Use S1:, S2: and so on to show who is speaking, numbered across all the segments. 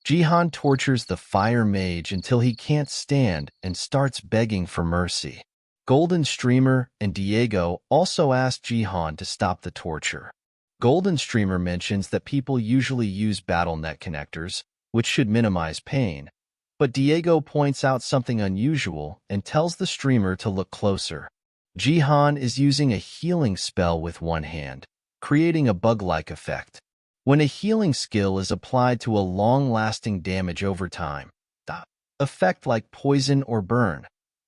S1: JiHan tortures the fire mage until he can't stand and starts begging for mercy. Golden Streamer and Diego also ask JiHan to stop the torture. Golden Streamer mentions that people usually use BattleNet connectors, which should minimize pain, but Diego points out something unusual and tells the streamer to look closer. JiHan is using a healing spell with one hand, creating a bug-like effect. When a healing skill is applied to a long-lasting damage over time, the effect like poison or burn,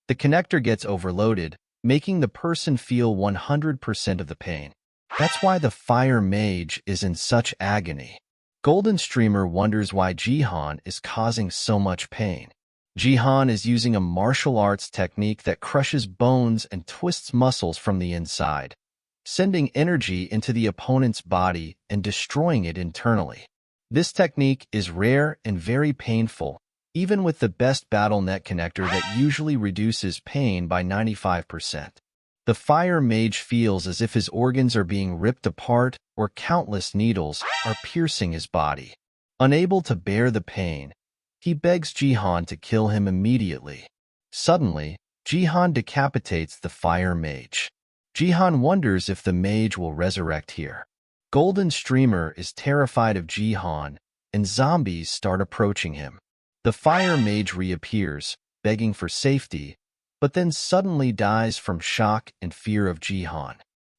S1: the connector gets overloaded, making the person feel 100% of the pain. That's why the fire mage is in such agony. Golden Streamer wonders why JiHan is causing so much pain. JiHan is using a martial arts technique that crushes bones and twists muscles from the inside, sending energy into the opponent's body and destroying it internally. This technique is rare and very painful, even with the best BattleNet connector that usually reduces pain by 95%. The fire mage feels as if his organs are being ripped apart or countless needles are piercing his body. Unable to bear the pain, he begs JiHan to kill him immediately. Suddenly, JiHan decapitates the fire mage. JiHan wonders if the mage will resurrect here. Golden Streamer is terrified of JiHan, and zombies start approaching him. The fire mage reappears, begging for safety, but then suddenly dies from shock and fear of JiHan.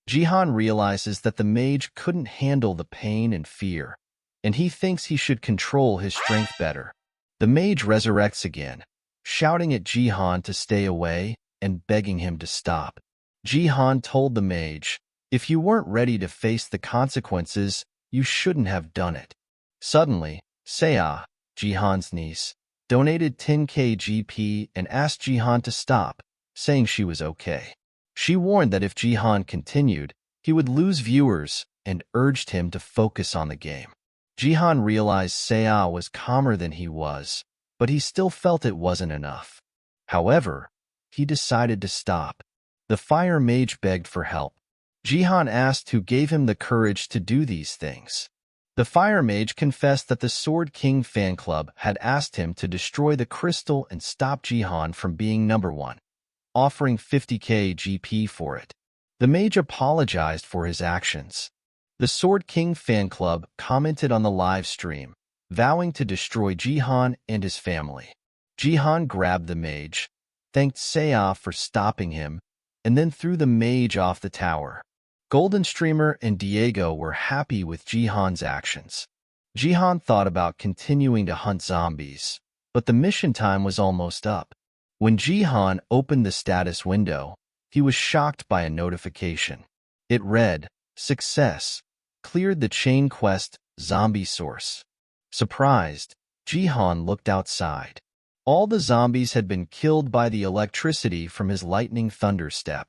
S1: JiHan realizes that the mage couldn't handle the pain and fear, and he thinks he should control his strength better. The mage resurrects again, shouting at JiHan to stay away and begging him to stop. JiHan told the mage, "If you weren't ready to face the consequences, you shouldn't have done it." Suddenly, Saya, JiHan's niece, donated 10k GP and asked JiHan to stop, saying she was okay. She warned that if JiHan continued, he would lose viewers and urged him to focus on the game. JiHan realized Saya was calmer than he was, but he still felt it wasn't enough. However, he decided to stop. The fire mage begged for help. JiHan asked who gave him the courage to do these things. The fire mage confessed that the Sword King fan club had asked him to destroy the crystal and stop JiHan from being #1, offering 50k GP for it. The mage apologized for his actions. The Sword King fan club commented on the live stream, vowing to destroy JiHan and his family. JiHan grabbed the mage, thanked Saya for stopping him, and then threw the mage off the tower. Golden Streamer and Diego were happy with JiHan's actions. JiHan thought about continuing to hunt zombies, but the mission time was almost up. When JiHan opened the status window, he was shocked by a notification. It read, "Success. Cleared the chain quest, zombie source." Surprised, JiHan looked outside. All the zombies had been killed by the electricity from his lightning thunder step.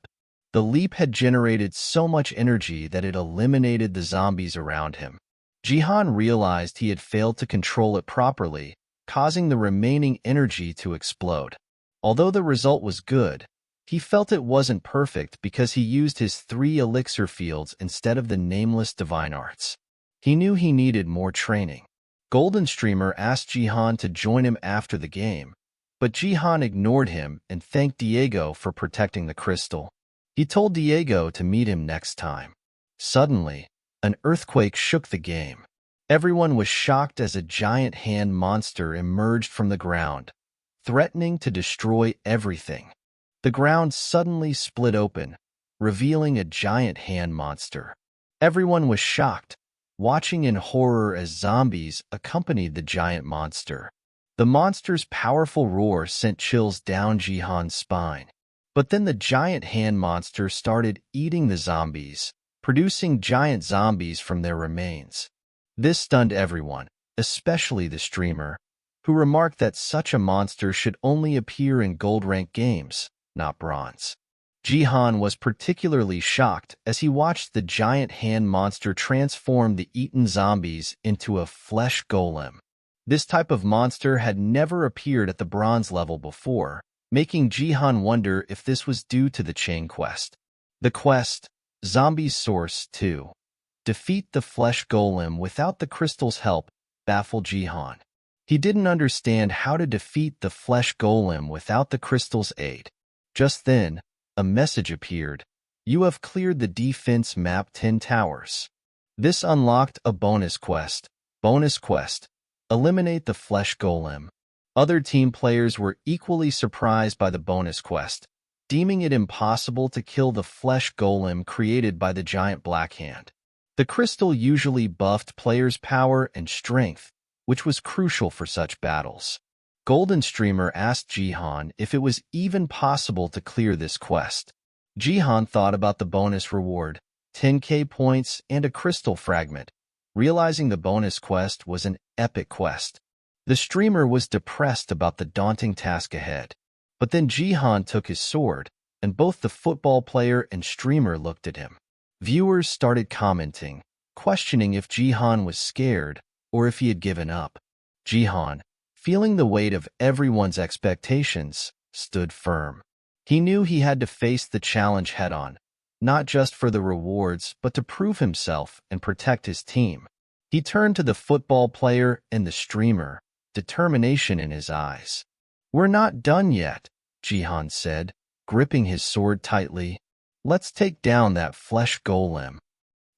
S1: The leap had generated so much energy that it eliminated the zombies around him. JiHan realized he had failed to control it properly, causing the remaining energy to explode. Although the result was good, he felt it wasn't perfect because he used his 3 elixir fields instead of the nameless divine arts. He knew he needed more training. Golden Streamer asked JiHan to join him after the game, but JiHan ignored him and thanked Diego for protecting the crystal. He told Diego to meet him next time. Suddenly, an earthquake shook the game. Everyone was shocked as a giant hand monster emerged from the ground, threatening to destroy everything. The ground suddenly split open, revealing a giant hand monster. Everyone was shocked, watching in horror as zombies accompanied the giant monster. The monster's powerful roar sent chills down JiHan's spine. But then the giant hand monster started eating the zombies, producing giant zombies from their remains. This stunned everyone, especially the streamer, who remarked that such a monster should only appear in gold-ranked games, not bronze. JiHan was particularly shocked as he watched the giant hand monster transform the eaten zombies into a flesh golem. This type of monster had never appeared at the bronze level before, making JiHan wonder if this was due to the chain quest. The quest, Zombies Source 2, defeat the flesh golem without the crystal's help, baffled JiHan. He didn't understand how to defeat the flesh golem without the crystal's aid. Just then, a message appeared. You have cleared the defense map 10 towers. This unlocked a bonus quest. Bonus quest: eliminate the flesh golem. Other team players were equally surprised by the bonus quest, deeming it impossible to kill the flesh golem created by the giant black hand. The crystal usually buffed players' power and strength, which was crucial for such battles. Golden Streamer asked JiHan if it was even possible to clear this quest. JiHan thought about the bonus reward, 10k points and a crystal fragment, realizing the bonus quest was an epic quest. The streamer was depressed about the daunting task ahead. But then JiHan took his sword, and both the football player and streamer looked at him. Viewers started commenting, questioning if JiHan was scared or if he had given up. JiHan, feeling the weight of everyone's expectations, stood firm. He knew he had to face the challenge head-on, not just for the rewards, but to prove himself and protect his team. He turned to the football player and the streamer, determination in his eyes. We're not done yet, JiHan said, gripping his sword tightly. Let's take down that flesh golem.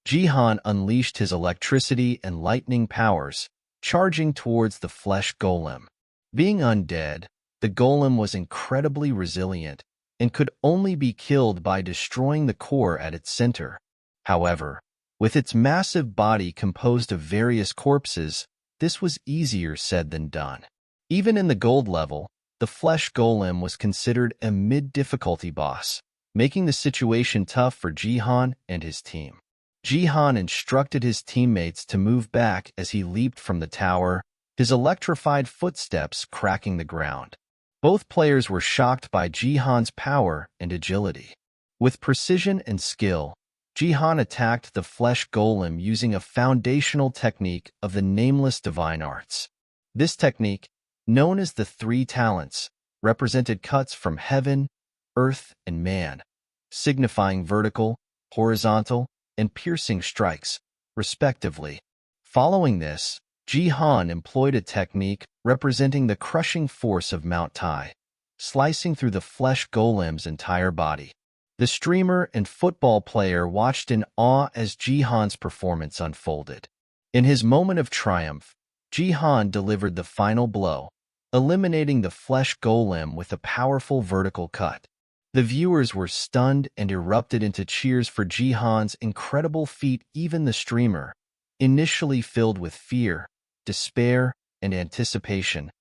S1: JiHan unleashed his electricity and lightning powers, charging towards the flesh golem. Being undead, the golem was incredibly resilient and could only be killed by destroying the core at its center. However, with its massive body composed of various corpses, this was easier said than done. Even in the gold level, the flesh golem was considered a mid-difficulty boss, making the situation tough for JiHan and his team. JiHan instructed his teammates to move back as he leaped from the tower, his electrified footsteps cracking the ground. Both players were shocked by JiHan's power and agility. With precision and skill, JiHan attacked the flesh golem using a foundational technique of the nameless divine arts. This technique, known as the 3 talents, represented cuts from heaven, earth, and man, signifying vertical, horizontal, and piercing strikes, respectively. Following this, JiHan employed a technique representing the crushing force of Mount Tai, slicing through the flesh golem's entire body. The streamer and football player watched in awe as JiHan's performance unfolded. In his moment of triumph, JiHan delivered the final blow, eliminating the flesh golem with a powerful vertical cut. The viewers were stunned and erupted into cheers for JiHan's incredible feat. Even the streamer, initially filled with fear, despair, and anticipation,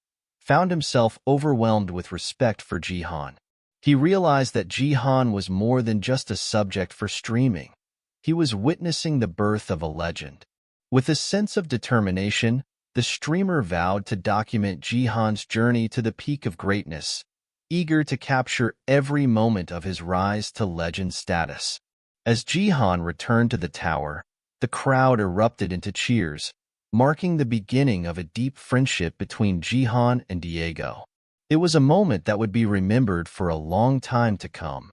S1: found himself overwhelmed with respect for JiHan. He realized that JiHan was more than just a subject for streaming. He was witnessing the birth of a legend. With a sense of determination, the streamer vowed to document JiHan's journey to the peak of greatness, eager to capture every moment of his rise to legend status. As JiHan returned to the tower, the crowd erupted into cheers, marking the beginning of a deep friendship between JiHan and Diego. It was a moment that would be remembered for a long time to come.